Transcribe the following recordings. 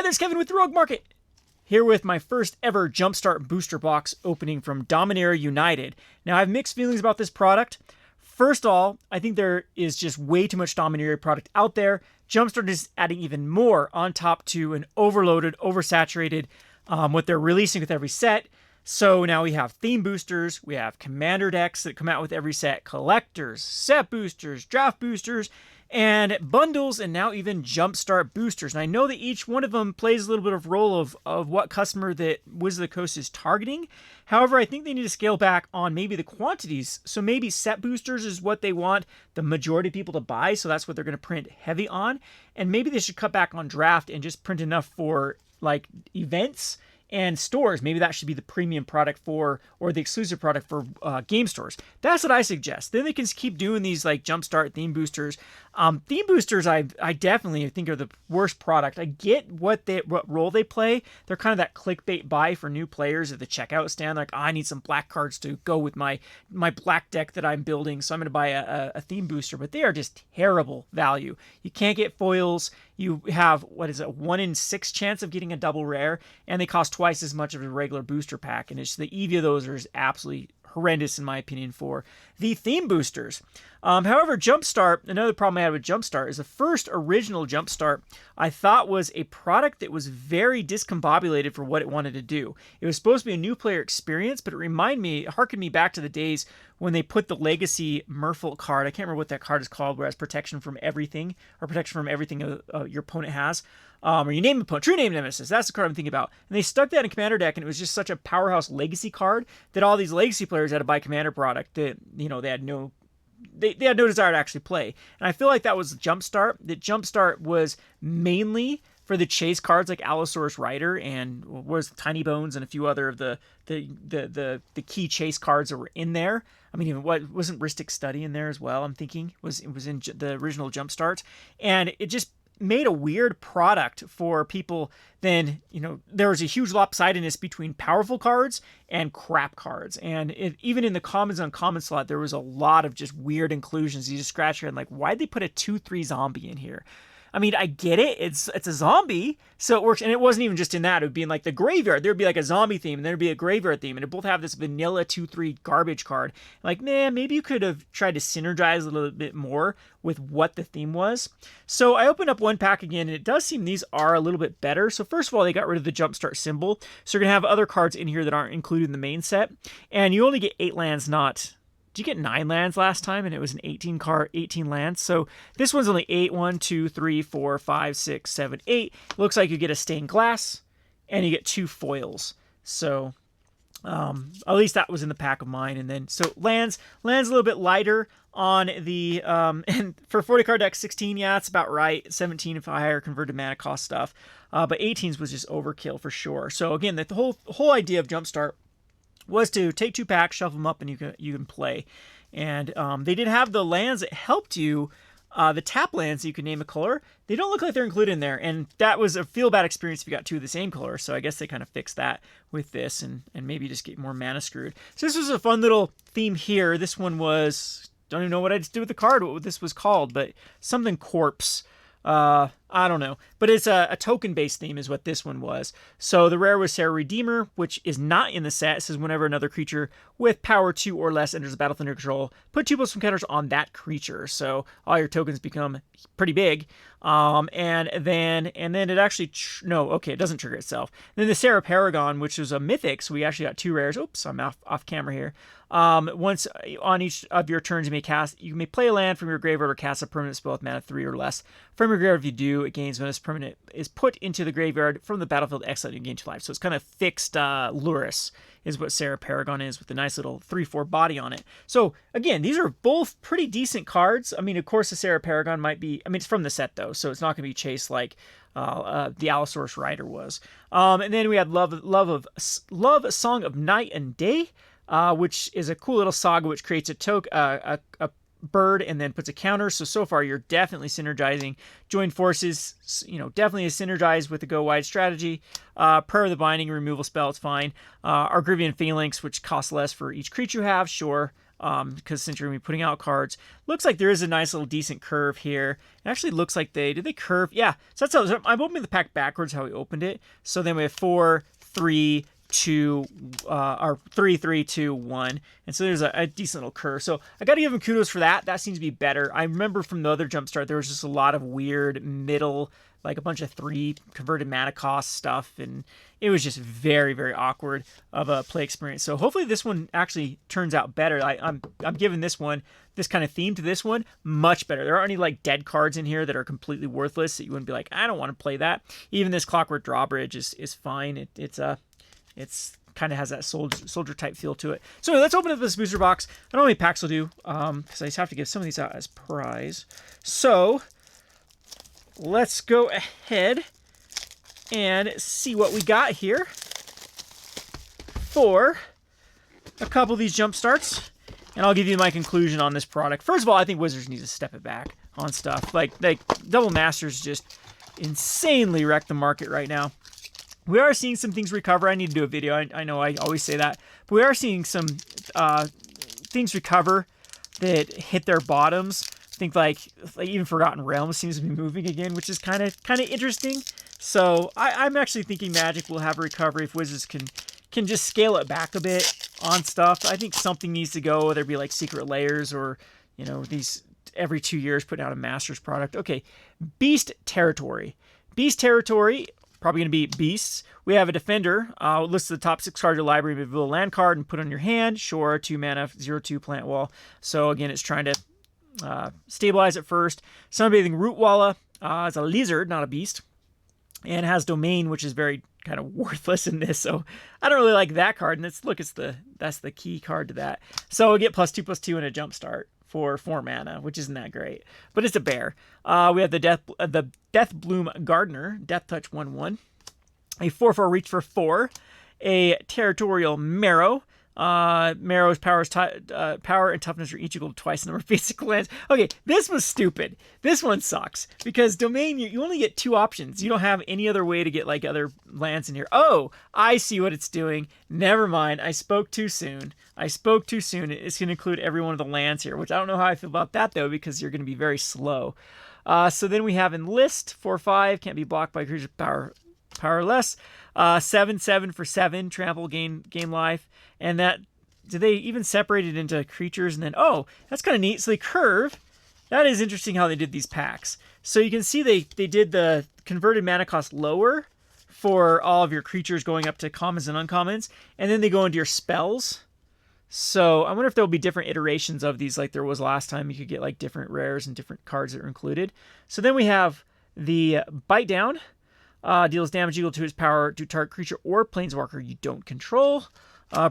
there's Kevin with the Rogue Market. Here with my first ever Jumpstart booster box opening from Dominaria United. Now, I have mixed feelings about this product. First of all, I think there is just way too much Dominaria product out there. Jumpstart is adding even more on top to an overloaded, oversaturated, what they're releasing with every set. So now we have theme boosters, we have commander decks that come out with every set, collectors, set boosters, draft boosters, and bundles, and now even Jumpstart boosters. And I know that each one of them plays a little bit of role of what customer that Wizard of the Coast is targeting. However, I think they need to scale back on maybe the quantities. So maybe set boosters is what they want the majority of people to buy, so that's what they're going to print heavy on. And maybe they should cut back on draft and just print enough for like events and stores. Maybe that should be the premium product for, or the exclusive product for game stores. That's what I suggest. Then they can keep doing these like Jumpstart theme boosters. Theme boosters, I definitely think are the worst product. I get what role they play. They're kind of that clickbait buy for new players at the checkout stand. Like, oh, I need some black cards to go with my black deck that I'm building, so I'm going to buy a theme booster. But they are just terrible value. You can't get foils. You have, what is it, 1 in 6 chance of getting a double rare, and they cost twice as much of a regular booster pack. And it's the EV of those are absolutely horrendous in my opinion for the theme boosters. However, Jumpstart, another problem I had with Jumpstart is the first original Jumpstart I thought was a product that was very discombobulated for what it wanted to do. It was supposed to be a new player experience, but it harkened me back to the days when they put the Legacy Merfolk card. I can't remember what that card is called, where it has protection from everything, or protection from everything your opponent has. Or you name opponent, true name nemesis. That's the card I'm thinking about. And they stuck that in Commander deck, and it was just such a powerhouse Legacy card that all these Legacy players had to buy Commander product that, you know, they had no desire to actually play. And I feel like that was Jumpstart. That Jumpstart was mainly for the chase cards like Allosaurus Rider and was Tiny Bones and a few other of the key chase cards that were in there. I mean, even wasn't Rhystic Study in there as well? I'm thinking it was in the original Jumpstart, and it just made a weird product for people. Then, you know, there was a huge lopsidedness between powerful cards and crap cards. And even in the commons uncommon slot, there was a lot of just weird inclusions. You just scratch your head like, why'd they put a 2/3 zombie in here? I mean, I get it. It's a zombie, so it works. And it wasn't even just in that. It would be in like the graveyard. There would be like a zombie theme, and there would be a graveyard theme, and it both have this vanilla 2/3 garbage card. Like, man, maybe you could have tried to synergize a little bit more with what the theme was. So I opened up one pack again, and it does seem these are a little bit better. So first of all, they got rid of the Jumpstart symbol. So you're going to have other cards in here that aren't included in the main set. And you only get 8 lands, not... Did you get 9 lands last time? And it was an 18 lands. So this one's only 8. 1, 2, 3, 4, 5, 6, 7, 8. Looks like you get a stained glass, and you get 2 foils. So at least that was in the pack of mine. And then so lands a little bit lighter on the and for 40 card deck 16, yeah, that's about right. 17 if I higher converted mana cost stuff. But 18s was just overkill for sure. So again, the whole idea of Jumpstart was to take 2 packs, shuffle them up, and you can play. And they did have the lands that helped you, the tap lands that you could name a color. They don't look like they're included in there, and that was a feel-bad experience if you got 2 of the same color, so I guess they kind of fixed that with this, and maybe just get more mana screwed. So this was a fun little theme here. This one was, don't even know what I just did with the card, what this was called, but something corpse. I don't know, but it's a token-based theme is what this one was. So the rare was Sarah Redeemer, which is not in the set. It says whenever another creature with power 2 or less enters the battlefield under control, put 2+1 counters on that creature. So all your tokens become pretty big. And then it actually, it doesn't trigger itself. And then the Sarah Paragon, which was a mythic, so we actually got 2 rares. Oops, I'm off camera here. Once on each of your turns, you may play a land from your graveyard or cast a permanent spell with mana 3 or less from your graveyard. If you do, it gains when this permanent is put into the graveyard from the battlefield exile, you gain 2 life. So it's kind of fixed Luris is what Sarah Paragon is, with a nice little 3/4 body on it. So again, these are both pretty decent cards. I mean, of course, the Sarah Paragon might be, I mean, it's from the set though, so it's not going to be chased like the Allosaurus Rider was. And then we had Love Song of Night and Day, which is a cool little saga which creates a bird and then puts a counter. So far you're definitely synergizing. Join forces, definitely is synergized with the go wide strategy. Prayer of the Binding, removal spell, it's fine. Argrivian Phalanx, which costs less for each creature you have, sure. because since you're going to be putting out cards, looks like there is a nice little decent curve here. It actually looks like did they curve? Yeah, so that's how, I'm opening the pack backwards how we opened it. So then we have 4, 3, 2, or 3, 3, 2, 1. And so there's a decent little curve. So I got to give them kudos for that. That seems to be better. I remember from the other Jumpstart, there was just a lot of weird middle, like a bunch of 3 converted mana cost stuff. And it was just very, very awkward of a play experience. So hopefully this one actually turns out better. I'm giving this one, this kind of theme to this one, much better. There aren't any like dead cards in here that are completely worthless that you wouldn't be like, I don't want to play that. Even this Clockwork Drawbridge is fine. It's kind of has that soldier type feel to it. So anyway, let's open up this booster box. I don't know how many packs will do, because I just have to give some of these out as prize. So let's go ahead and see what we got here for a couple of these Jumpstarts. And I'll give you my conclusion on this product. First of all, I think Wizards needs to step it back on stuff. Like Double Masters just insanely wreck the market right now. We are seeing some things recover. I need to do a video. I know I always say that. But we are seeing some things recover that hit their bottoms. I think like even Forgotten Realms seems to be moving again, which is kind of interesting. So I'm actually thinking Magic will have a recovery if Wizards can just scale it back a bit on stuff. I think something needs to go, whether it be like Secret Layers or, you know, these every 2 years putting out a Masters product. Okay, Beast Territory. Beast Territory, probably going to be beasts. We have a defender. List the top 6 cards of your library, reveal a land card, and put on your hand. Sure, 2 mana, 0/2 plant wall. So again, it's trying to stabilize it first. Sunbathing Rootwalla is a lizard, not a beast, and has domain, which is very kind of worthless in this. So I don't really like that card. And that's the key card to that. So we get +2/+2 and a Jumpstart for 4 mana, which isn't that great, but it's a bear. We have the Deathbloom Gardener, Death Touch 1/1, a 4/4 reach for 4, a Territorial Marrow. Marrow's power and toughness are each equal to twice the number of basic lands. Okay, this was stupid. This one sucks because domain you only get 2 options. You don't have any other way to get like other lands in here. Oh, I see what it's doing. Never mind. I spoke too soon. It's going to include every one of the lands here, which I don't know how I feel about that though, because you're going to be very slow. So then we have Enlist 4/5, can't be blocked by creature powerless. 7/7 for 7, trample, gain life. And that, did they even separate it into creatures? And then, oh, that's kind of neat. So they curve. That is interesting how they did these packs. So you can see they did the converted mana cost lower for all of your creatures going up to commons and uncommons. And then they go into your spells. So I wonder if there'll be different iterations of these like there was last time. You could get like different rares and different cards that are included. So then we have the Bite Down. Deals damage equal to his power to target creature or planeswalker you don't control.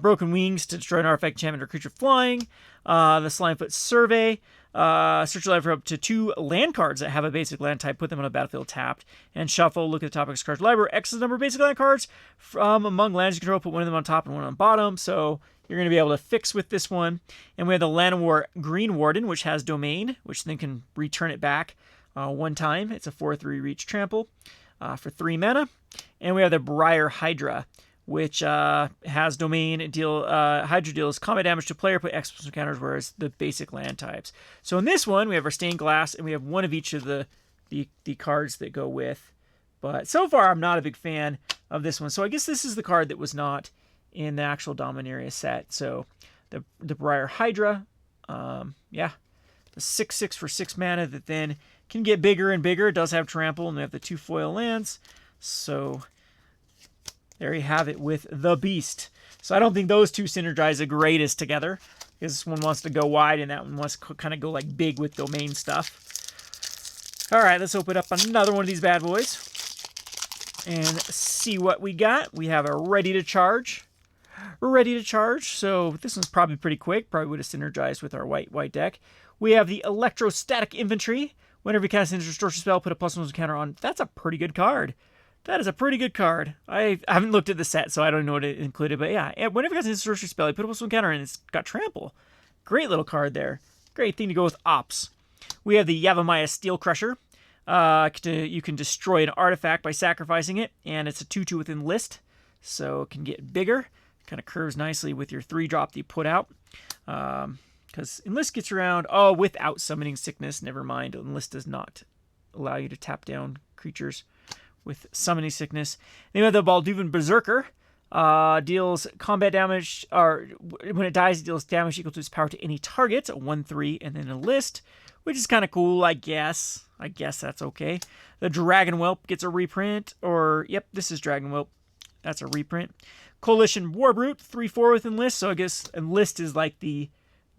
Broken Wings to destroy an artifact, enchantment, or creature flying. The Slimefoot Survey. Search your library for up to 2 land cards that have a basic land type. Put them on a battlefield tapped. And shuffle. Look at the top of his card's library. X is the number of basic land cards from among lands you control. Put one of them on top and one on bottom. So you're going to be able to fix with this one. And we have the Llanowar Green Warden, which has domain, which then can return it back 1 time. It's a 4/3 reach trample for 3 mana. And we have the Briar Hydra, which has domain. Hydra deals combat damage to player, put X counters, whereas the basic land types. So in this one, we have our stained glass, and we have one of each of the cards that go with. But so far, I'm not a big fan of this one. So I guess this is the card that was not in the actual Dominaria set. So the Briar Hydra, yeah, the 6/6 for 6 mana that then can get bigger and bigger. It does have trample, and we have the 2 foil lands. So there you have it with the Beast. So I don't think those two synergize the greatest together, because this one wants to go wide and that one wants to kind of go like big with domain stuff. All right, let's open up another one of these bad boys and see what we got. We have a Ready to Charge. So this one's probably pretty quick. Probably would have synergized with our white deck. We have the Electrostatic Infantry. Whenever you cast an distortion spell, put a +1 counter on. That's a pretty good card. That is a pretty good card. I haven't looked at the set, so I don't know what it included. But yeah, whenever you cast an distortion spell, you put a +1 counter and it's got trample. Great little card there. Great thing to go with Ops. We have the Yavamaya Steel Crusher. You can destroy an artifact by sacrificing it, and it's a 2/2 within list, so it can get bigger. Kind of curves nicely with your 3-drop that you put out. because Enlist gets around. Oh, without Summoning Sickness. Never mind. Enlist does not allow you to tap down creatures with Summoning Sickness. Then we have the Balduvan Berserker. Deals combat damage, or when it dies, it deals damage equal to its power to any target. 1/3, and then Enlist, which is kind of cool, I guess. I guess that's okay. The Dragon Whelp gets a reprint, or, yep, this is Dragon Whelp. That's a reprint. Coalition Warbrute, 3/4 with Enlist, so I guess Enlist is like the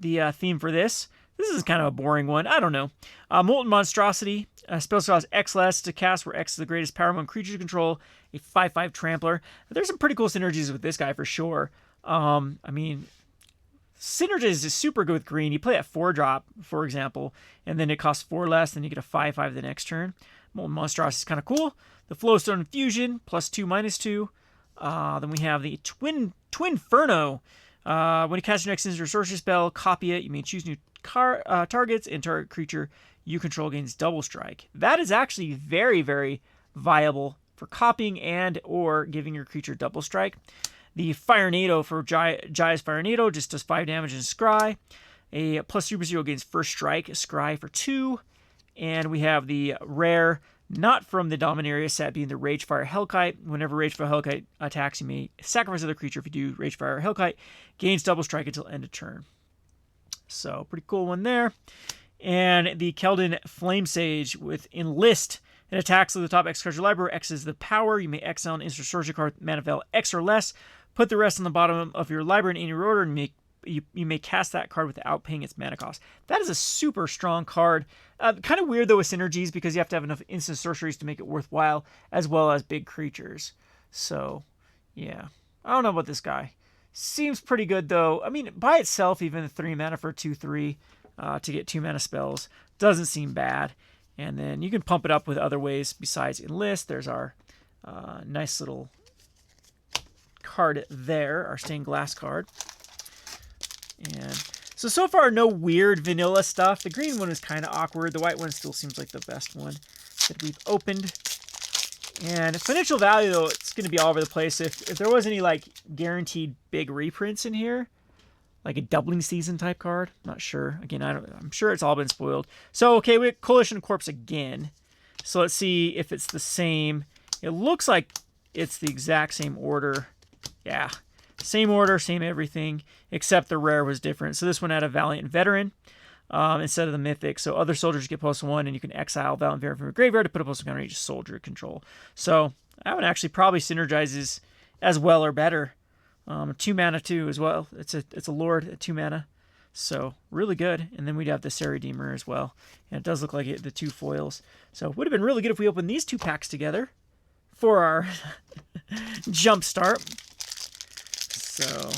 theme for this. This is kind of a boring one. I don't know. Molten Monstrosity. Spell costs X less to cast, where X is the greatest power among creatures you control. A 5/5 Trampler. There's some pretty cool synergies with this guy for sure. I mean, synergies is super good with green. You play at 4-drop, for example, and then it costs 4 less, then you get a 5/5 the next turn. Molten Monstrosity is kind of cool. The Flowstone Infusion, +2, -2. Then we have the Twinferno. When you cast your next instant or sorcery spell, copy it. You may choose new targets, and target creature you control gains double strike. That is actually very, very viable for copying and or giving your creature double strike. The Firenado for Jaya's Firenado just does 5 damage and scry. A +3/0 against first strike, scry for 2. And we have the rare, not from the Dominaria set, being the Ragefire Hellkite. Whenever Ragefire Hellkite attacks, you may sacrifice another creature. If you do, Ragefire Hellkite gains double strike until end of turn. So, pretty cool one there. And the Keldon Flame Sage with Enlist. It attacks with the top X card of your library. X is the power. You may exile an instant sorcery card with mana value X or less. Put the rest on the bottom of your library in any order, and you may cast that card without paying its mana cost. That is a super strong card. Kind of weird, though, with synergies, because you have to have enough instant sorceries to make it worthwhile, as well as big creatures. So, yeah. I don't know about this guy. Seems pretty good, though. I mean, by itself, even the 3 mana for 2/3 to get 2 mana spells doesn't seem bad. And then you can pump it up with other ways besides Enlist. There's our nice little card there, our stained glass card. And so far, no weird vanilla stuff. The green one is kind of awkward. The white one still seems like the best one that we've opened. And financial value, though, it's going to be all over the place. If there was any, like, guaranteed big reprints in here, like a doubling season type card, not sure. Again, I'm sure it's all been spoiled. So, okay, we have Coalition Corpse again. So let's see if it's the same. It looks like it's the exact same order. Yeah, same order, same everything, except the rare was different. So this one had a Valiant Veteran instead of the Mythic. So other soldiers get +1, and you can exile Valiant Veteran from your graveyard to put a +1 counter on each soldier control. So that one actually probably synergizes as well or better. 2 mana too as well. It's a Lord at 2 mana. So really good. And then we'd have the Serra Redeemer as well. And it does look like the 2 foils. So it would have been really good if we opened these 2 packs together for our Jumpstart. So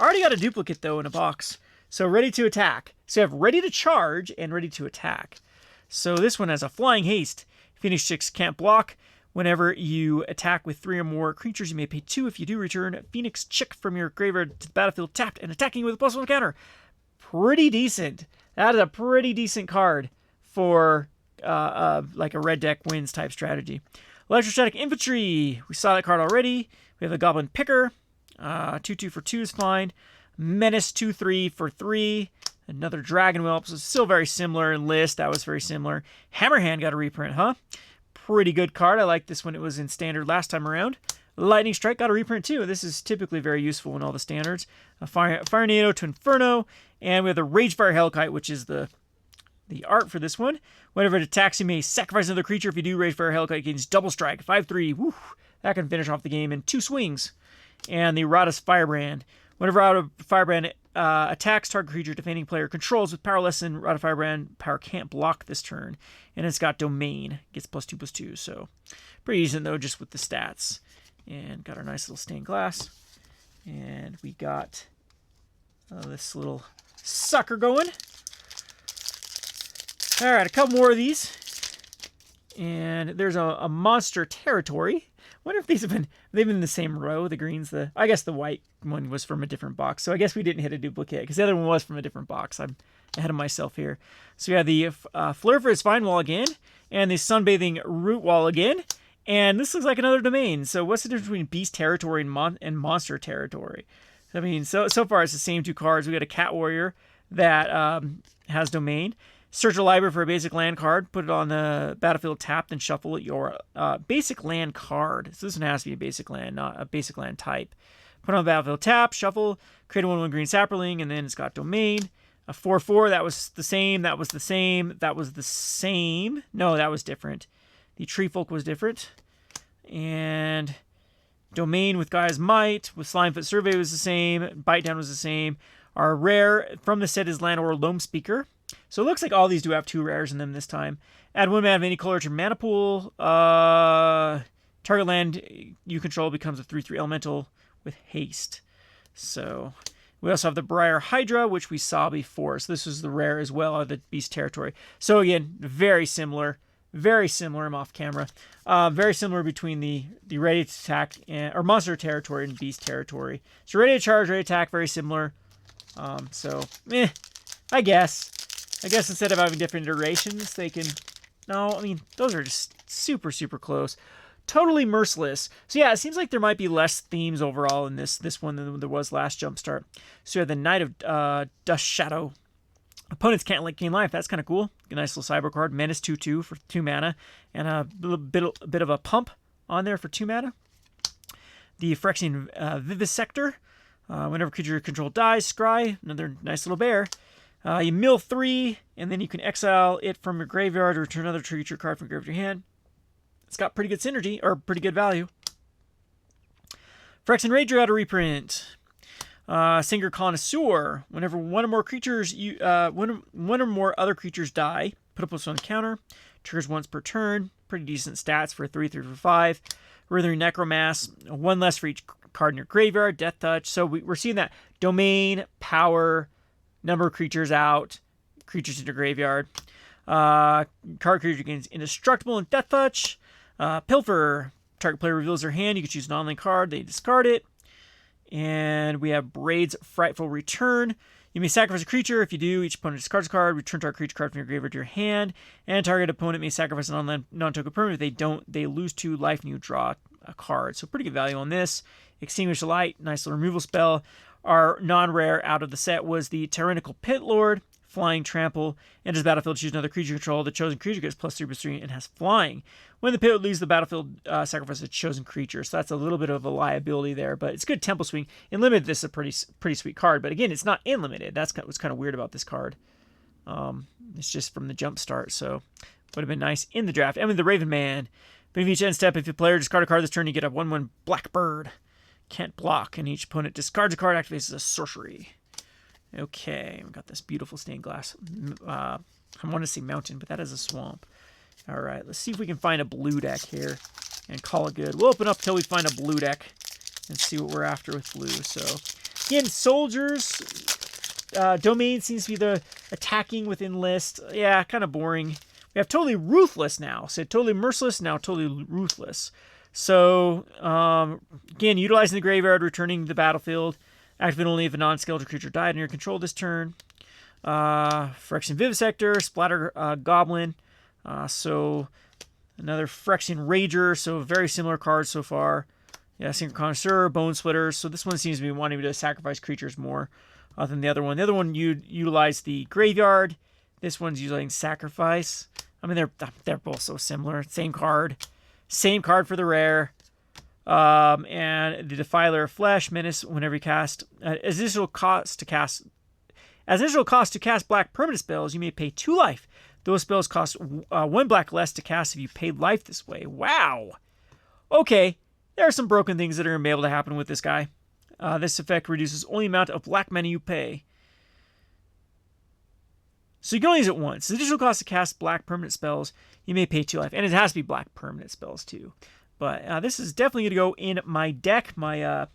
already got a duplicate though in a box. So ready to attack. So you have ready to charge and ready to attack. So this one has a Flying Haste. Phoenix 6 can't block. Whenever you attack with 3 or more creatures, you may pay 2. If you do, return Phoenix Chick from your graveyard to the battlefield tapped and attacking with a +1 counter. Pretty decent. That is a pretty decent card for like a red deck wins type strategy. Electrostatic Infantry. We saw that card already. We have the Goblin Picker. 2/2 for 2 is fine. Menace 2/3 for 3. Another Dragon Whelp. So still very similar in list. That was very similar. Hammerhand got a reprint, huh? Pretty good card. I like this when it was in standard last time around. Lightning Strike got a reprint too. This is typically very useful in all the standards. Firenado to Inferno. And we have the Ragefire Hellkite, which is the art for this one. Whenever it attacks, you may sacrifice another creature. If you do, Ragefire Hellkite gains double strike. 5/3. Woo! That can finish off the game in 2 swings. And the Radha's Firebrand. Whenever Radha's Firebrand attacks target creature defending player controls with power less than Radha's Firebrand, power can't block this turn. And it's got Domain. Gets +2/+2. So pretty decent though, just with the stats. And got our nice little stained glass. And we got this little sucker going. All right, a couple more of these. And there's a Monster Territory. Wonder if they've been in the same row. The greens, I guess the white one was from a different box. So I guess we didn't hit a duplicate because the other one was from a different box. I'm ahead of myself here. So we have the Floriferous Vine Wall again, and the Sunbathing Root Wall again. And this looks like another domain. So what's the difference between Beast Territory and Monster Territory? I mean, so far it's the same 2 cards. We got a Cat Warrior, that has domain. Search a library for a basic land card, put it on the battlefield tapped, and shuffle your basic land card. So this one has to be a basic land, not a basic land type. Put it on the battlefield tap, shuffle, create a 1/1 green sapperling, and then it's got domain. A 4/4, that was the same, that was the same, that was the same. No, that was different. The Tree Folk was different. And domain with Gaia's Might, with Slimefoot Survey was the same, Bite Down was the same. Our rare from the set is Land or Loam Speaker. So it looks like all these do have 2 rares in them this time. Add 1 mana of any color to your mana pool. Target land you control becomes a 3/3 elemental with haste. So we also have the Briar Hydra, which we saw before. So this is the rare as well, of the beast territory. So again, very similar. Very similar. I'm off camera. Very similar between the ready to attack or monster territory and beast territory. So ready to charge, ready to attack, very similar. I guess instead of having different iterations, they can... No, I mean, those are just super, super close. Totally merciless. So yeah, it seems like there might be less themes overall in this one than there was last Jumpstart. So you have the Knight of Dust Shadow. Opponents can't gain life. That's kind of cool. A nice little cyber card. Menace 2/2 for 2 mana. And a bit of a pump on there for 2 mana. The Phyrexian Vivisector. Whenever creature you control dies, scry. Another nice little bear. You mill 3, and then you can exile it from your graveyard or return another creature card from your graveyard to your hand. It's got pretty good synergy, or pretty good value. Phyrexian Rager out of reprint. Singer Connoisseur. Whenever one or more creatures, one or more other creatures die, put a plus 1 counter. Triggers once per turn. Pretty decent stats for 3/3 for 5. Withering Necromass. 1 less for each card in your graveyard. Death Touch. So we're seeing that domain, power, number of creatures out, creatures in your graveyard. Card creature gains indestructible and Death Touch. Pilfer. Target player reveals their hand. You can choose an online card. They discard it. And we have Braid's Frightful Return. You may sacrifice a creature. If you do, each opponent discards a card. Return target creature card from your graveyard to your hand. And target opponent may sacrifice an online non-token permanent. If they don't, they lose 2 life and you draw a card. So pretty good value on this. Extinguish the Light. Nice little removal spell. Our non-rare out of the set was the Tyrannical Pit Lord. Flying Trample. Enters the battlefield, choose another creature control. The chosen creature gets +3/+3 and has flying. When the pit leaves the battlefield, sacrifice a chosen creature. So that's a little bit of a liability there, but it's good tempo swing. In limited, this is a pretty sweet card. But again, it's not in limited. That's what's kind of weird about this card. It's just from the Jumpstart, so would have been nice in the draft. And with the Raven Man, beneath each end step, if your player discard a card this turn, you get a 1/1 Blackbird. Can't block, and each opponent discards a card, activates as a sorcery. Okay, we got this beautiful stained glass. I want to say mountain, but that is a swamp. All right, let's see if we can find a blue deck here and call it good. We'll open up till we find a blue deck and see what we're after with blue. So, again, soldiers. Domain seems to be the attacking within list. Yeah, kind of boring. We have totally ruthless now. So totally merciless, now totally ruthless. So, again, utilizing the graveyard, returning to the battlefield. Activate only if a non-skeletal creature died in your control this turn. Phyrexian Vivisector, Splatter Goblin. So another Phyrexian Rager. So very similar cards so far. Yeah, Singer Connoisseur, Bone Splitters. So this one seems to be wanting to sacrifice creatures more than the other one. The other one you'd utilize the graveyard. This one's using sacrifice. I mean, they're both so similar. Same card. Same card for the rare. And the Defiler of Flesh, Menace, whenever you cast, as initial cost to cast black permanent spells, you may pay 2 life. Those spells cost 1 black less to cast if you paid life this way. Wow. Okay, there are some broken things that are going to be able to happen with this guy. This effect reduces only the amount of black mana you pay. So you can only use it once. The additional cost to cast black permanent spells, you may pay 2 life. And it has to be black permanent spells too. But this is definitely going to go in my deck. What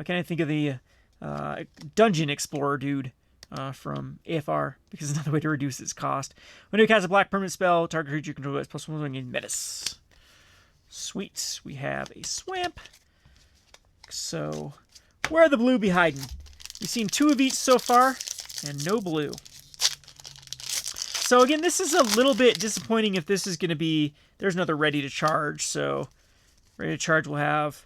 can I think of the Dungeon Explorer dude from AFR, because it's another way to reduce its cost. When you cast a black permanent spell, target creature you control has +1 in Menace. Sweet. We have a Swamp. So, where are the blue be hiding? We've seen 2 of each so far, and no blue. So again, this is a little bit disappointing if this is going to be... There's another Ready to Charge, so... Ready to Charge will have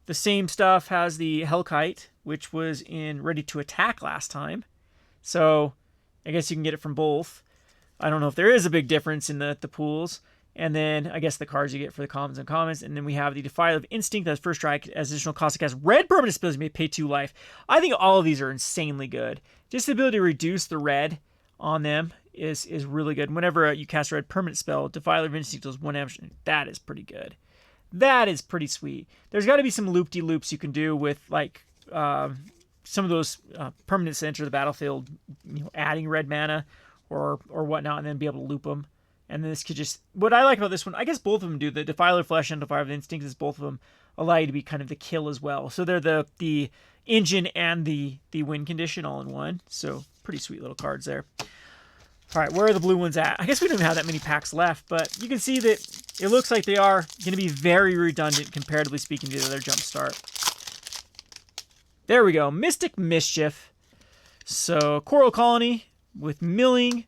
the same stuff, has the Hellkite, which was in Ready to Attack last time. So I guess you can get it from both. I don't know if there is a big difference in the pools. And then I guess the cards you get for the commons and commons. And then we have the Defiler of Instinct. That's first strike as additional cost. It has red permanent spells. You may pay 2 life. I think all of these are insanely good. Just the ability to reduce the red on them is really good. Whenever you cast a red permanent spell, Defiler of Instinct does 1 action. That is pretty good. That is pretty sweet. There's got to be some loop-de-loops you can do with like some of those permanents that enter the battlefield, adding red mana or whatnot, and then be able to loop them. And this could just... What I like about this one, I guess both of them do. The Defiler Flesh and Defiler of Instincts is both of them allow you to be kind of the kill as well. So they're the engine and the win condition all in one. So pretty sweet little cards there. All right, where are the blue ones at? I guess we don't even have that many packs left, but you can see that it looks like they are going to be very redundant, comparatively speaking, to the other Jumpstart. There we go. Mystic Mischief. So Coral Colony with Milling.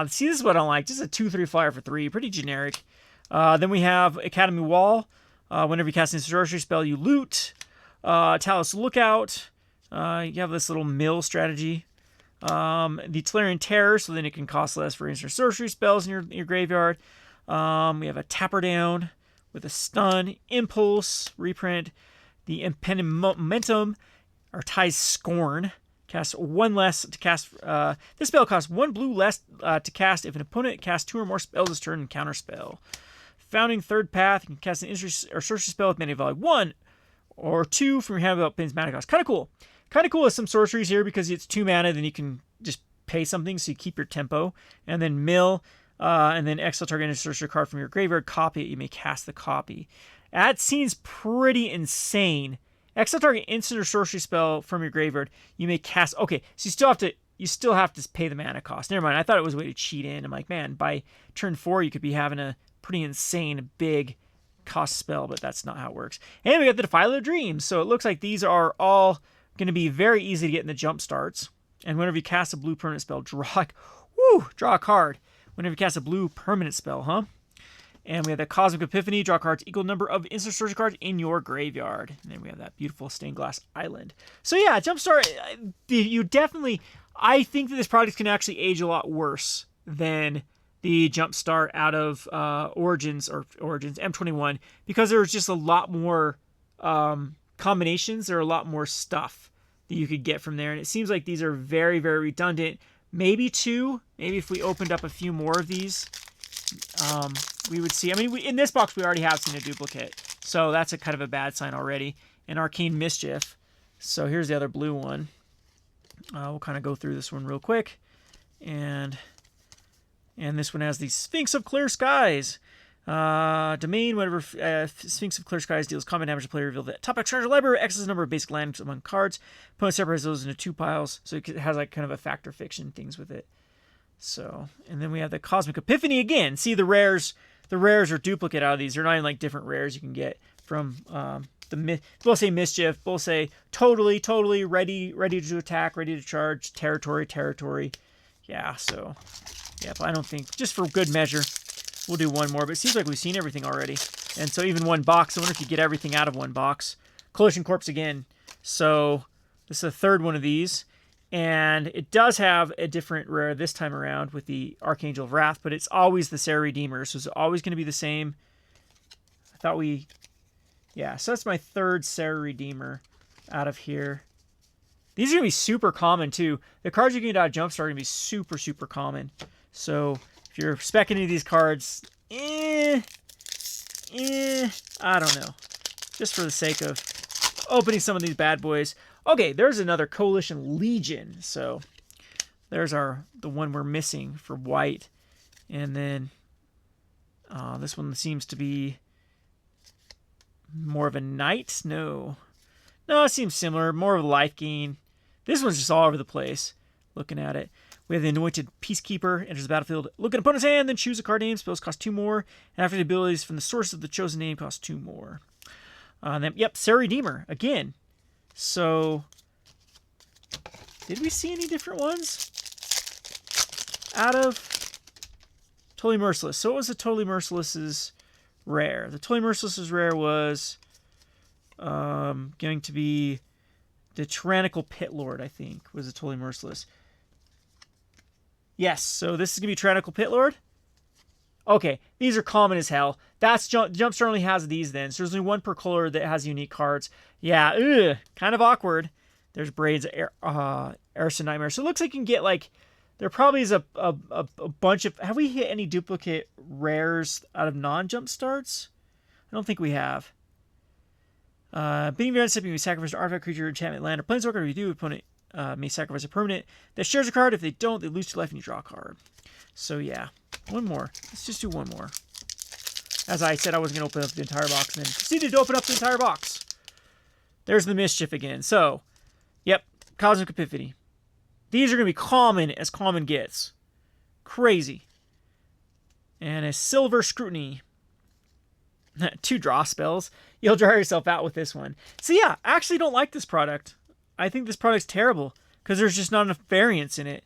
See, this is what I don't like. Just a 2/3 flyer for 3. Pretty generic. Then we have Academy Wall. Whenever you cast a sorcery spell, you loot. Talus Lookout. You have this little mill strategy. The Tolarian Terror, so then it can cost less for instant sorcery spells in your graveyard. We have a Tapper Down with a Stun. Impulse. Reprint. The Impending Momentum. Or Ties Scorn. Cast 1 less to cast. This spell costs 1 blue less to cast if an opponent casts 2 or more spells this turn and counter spell. Founding Third Path. You can cast an instant or sorcery spell with mana value 1 or 2 from your hand without paying mana cost. Kind of cool. Kind of cool with some sorceries here because it's 2 mana. Then you can just pay something so you keep your tempo. And then mill. And then exile target a sorcery card from your graveyard. Copy it. You may cast the copy. That seems pretty insane. Exile target instant or sorcery spell from your graveyard. You may cast. Okay, so you still have to pay the mana cost. Never mind. I thought it was a way to cheat in. I'm like, man, by turn 4 you could be having a pretty insane big cost spell, but that's not how it works. And we got the Defiler of Dreams. So it looks like these are all going to be very easy to get in the jump starts. And whenever you cast a blue permanent spell, draw a card. Whenever you cast a blue permanent spell, huh? And we have the Cosmic Epiphany. Draw cards equal number of instant sorcery cards in your graveyard. And then we have that beautiful stained glass island. So yeah, Jumpstart, you definitely... I think that this product can actually age a lot worse than the Jumpstart out of Origins M21, because there's just a lot more combinations. There are a lot more stuff that you could get from there. And it seems like these are very, very redundant. Maybe 2. Maybe if we opened up a few more of these... we would see. I mean, in this box, we already have seen a duplicate. So that's a kind of a bad sign already. And Arcane Mischief. So here's the other blue one. We'll kind of go through this one real quick. And this one has the Sphinx of Clear Skies. Domain, whenever Sphinx of Clear Skies deals combat damage to player, reveal the top extra treasure library, excess number of basic lands among cards. Opponent separates those into 2 piles. So it has like kind of a factor fiction things with it. So, and then we have the Cosmic Epiphany again. See, the rares are duplicate out of these. They're not even like different rares you can get from both say Mischief, both say totally ready to attack, ready to charge, territory. Yeah, so yeah, but I don't think, just for good measure, we'll do one more. But it seems like we've seen everything already. And so even one box, I wonder if you get everything out of one box. Collision Corpse again. So this is the 3rd one of these. And it does have a different rare this time around with the Archangel of Wrath, but it's always the Sarah Redeemer, so it's always going to be the same. I thought yeah, so that's my 3rd Sarah Redeemer out of here. These are going to be super common, too. The cards you can get out of Jumpstart are going to be super, super common. So if you're specking any of these cards, I don't know. Just for the sake of opening some of these bad boys. Okay, there's another Coalition Legion. So there's the one we're missing for white. And then this one seems to be more of a knight. No, it seems similar. More of a life gain. This one's just all over the place. Looking at it. We have the Anointed Peacekeeper. Enters the battlefield. Look at opponent's hand, then choose a card name. Spells cost 2 more. And after the abilities from the source of the chosen name cost 2 more. Then, yep, Sarah Redeemer. Again. So, did we see any different ones out of Totally Merciless? So what was the Totally Merciless's rare? The Totally Merciless's rare was going to be the Tyrannical Pit Lord, I think, was the Totally Merciless. Yes, so this is going to be Tyrannical Pit Lord. Okay, these are common as hell. That's Jumpstart only has these then. So there's only one per color that has unique cards. Yeah, kind of awkward. There's Braids, Arson Nightmare. So it looks like you can get like, there probably is a bunch of, have we hit any duplicate rares out of non-Jumpstarts? I don't think we have. Being very unstepping, we sacrifice an artifact, creature, enchantment, land, or planeswalker. If you do, opponent may sacrifice a permanent that shares a card. If they don't, they lose 2 life and you draw a card. So yeah, one more. Let's just do one more. As I said, I was going to open up the entire box and then proceeded to open up the entire box. There's the mischief again. So, yep, Cosmic Epiphany. These are going to be common as common gets. Crazy. And a Silver Scrutiny. 2 draw spells. You'll dry yourself out with this one. So yeah, I actually don't like this product. I think this product's terrible because there's just not enough variance in it.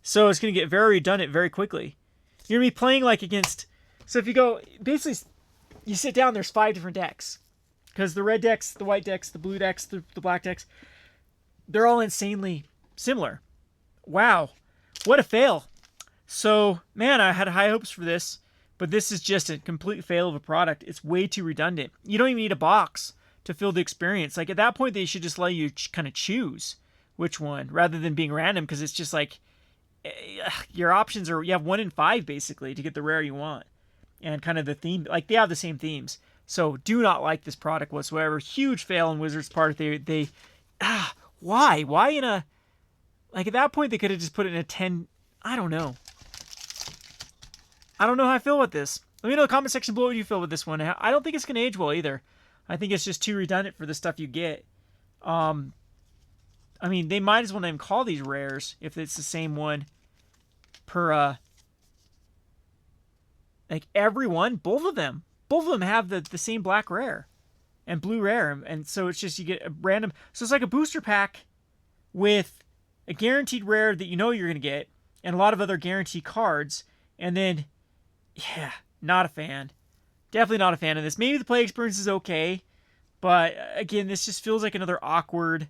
So it's going to get very redundant very quickly. You're going to be playing like against... So if you go... Basically, you sit down, there's 5 different decks. Because the red decks, the white decks, the blue decks, the black decks, they're all insanely similar. Wow. What a fail. So, man, I had high hopes for this. But this is just a complete fail of a product. It's way too redundant. You don't even need a box to fill the experience. Like, at that point, they should just let you kind of choose which one, rather than being random, because it's just like, your options are, you have 1 in 5, basically, to get the rare you want. And kind of the theme, like, they have the same themes. So, do not like this product whatsoever. Huge fail on Wizards' part. Why? Why in a, like, at that point, they could have just put it in a 10, I don't know. I don't know how I feel about this. Let me know in the comment section below what you feel with this one. I don't think it's going to age well either. I think it's just too redundant for the stuff you get. I mean, they might as well not even call these rares if it's the same one per, like every one. Both of them have the same black rare and blue rare. And so it's just, you get a random, so it's like a booster pack with a guaranteed rare that you know you're going to get and a lot of other guaranteed cards. And then, yeah, not a fan. Definitely not a fan of this. Maybe the play experience is okay, but again, this just feels like another awkward,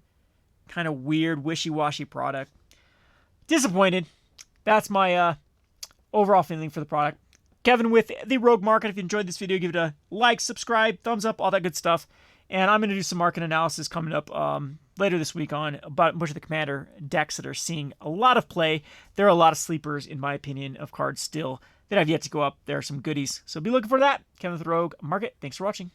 kind of weird, wishy-washy product. Disappointed. That's my overall feeling for the product. Kevin with the Rogue Market. If you enjoyed this video, give it a like, subscribe, thumbs up, all that good stuff. And I'm going to do some market analysis coming up later this week on about a bunch of the Commander decks that are seeing a lot of play. There are a lot of sleepers, in my opinion, of cards still that have yet to go up. There are some goodies. So be looking for that. Kevin with the Rogue Market. Thanks for watching.